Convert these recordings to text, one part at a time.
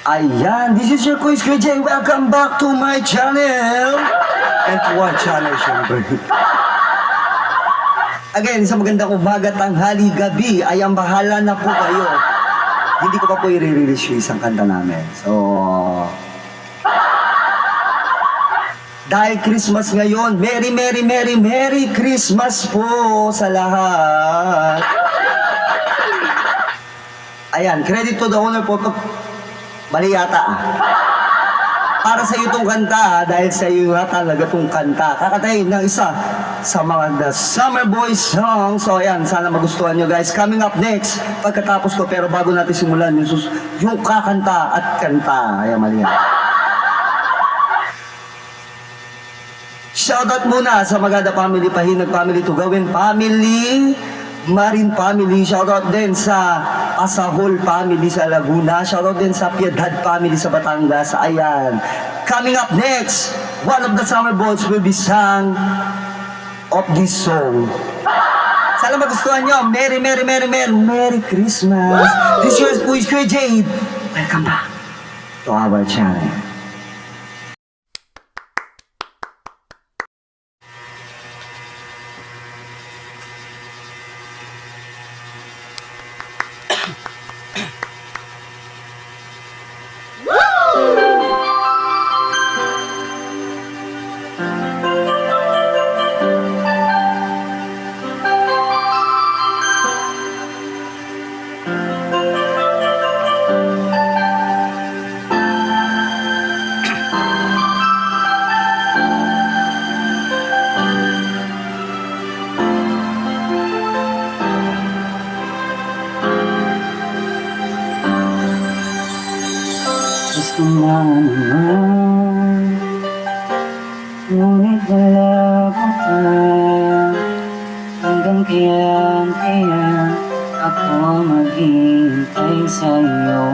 Ayan, this is your Quiz KJ. Welcome back to my channel. And to our channel, syempre. Again, sa magandang umaga, tanghali, gabi, ay ang bahala na po kayo. Hindi ko pa po i-release yung isang kanta namin. So, dahil Christmas ngayon, Merry, Merry, Merry, Merry Christmas po sa lahat. Ayan, credit to the owner po. Mali yata. Para sa iyo itong kanta, dahil sa iyo nga talaga itong kanta. Kakatayin ng isa sa mga The Summer Boys song. So ayan, sana magustuhan nyo guys. Coming up next, pagkatapos ko, pero bago natin simulan yung kakanta at kanta. Ayan, mali yan. Shoutout muna sa Magada Family, Pahinag Family, Tugawin Family, Marin Family. Shoutout din sa Asahol Family sa Laguna. Shoutout din sa Piedad Family sa Batangas. Ayan. Coming up next, one of the Summer Boys will be sung of this song. Sana magustuhan nyo. Merry, Merry, Merry, Merry, Merry Christmas. This is Quiz KJ. Welcome back to our channel. Gusto mo naman, ngunit wala ko pa. Hanggang kailan kaya ako maghihintay sa'yo?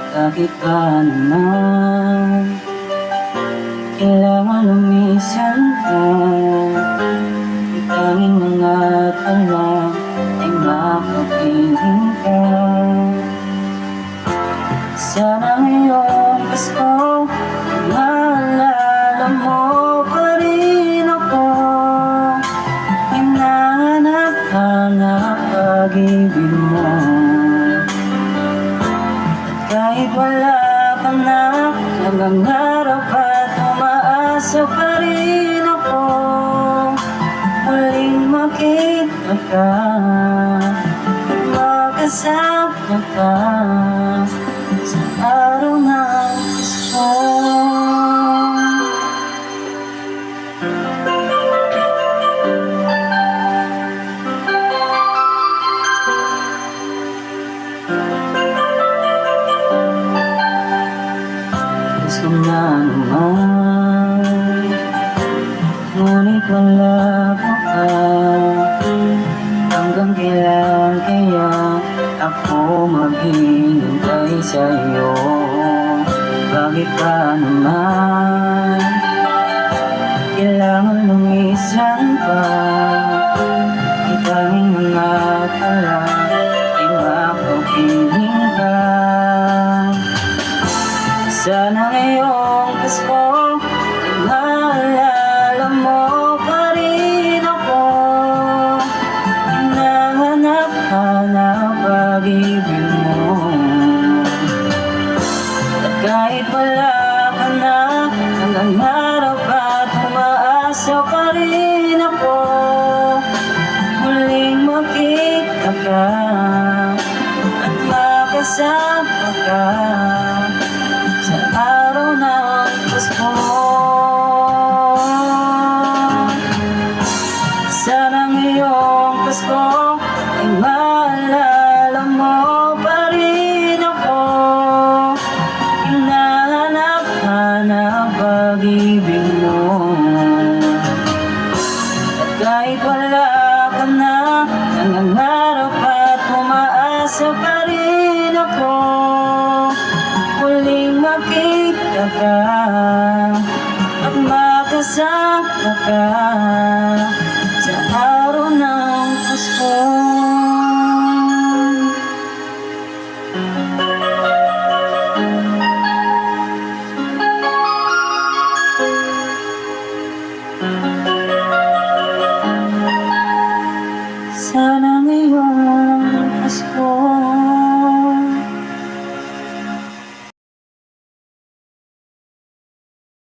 Bakit ba naman kailangan lumisan ka? Tanging mga kala ay makapiling ka. Sana ngayong Pasko, maalala mo pa rin ako. Hinahanap-hanap pag-ibig mo. At kahit wala ka na, nangangarap at umaasa pa rin ako. Muling makita ka at makasama ka sa araw ng Pasko. Gusto na naman, ngunit wala ko pa. Hanggang kailan kaya ako maghihintay sa'yo? Bakit ba naman kailangan lumisan pa? Itanging mga tala ay makapiling ka. Sana ngayong Pasko ay maalala mo pa rin ako. Hinahanap-hanap pag-ibig mo. At kahit wala ka na, nangangarap at umaasa pa rin ako. Muling makita ka at makasama ka sa araw ng Pasko. Sana ngayong Pasko ay maalala mo pa rin ako. Hinahanap-hanap pag-ibig mo. At kahit wala ka na, nangangarap at umaasa pa rin ako. Muling makita ka at makasama ka sa araw ng Pasko.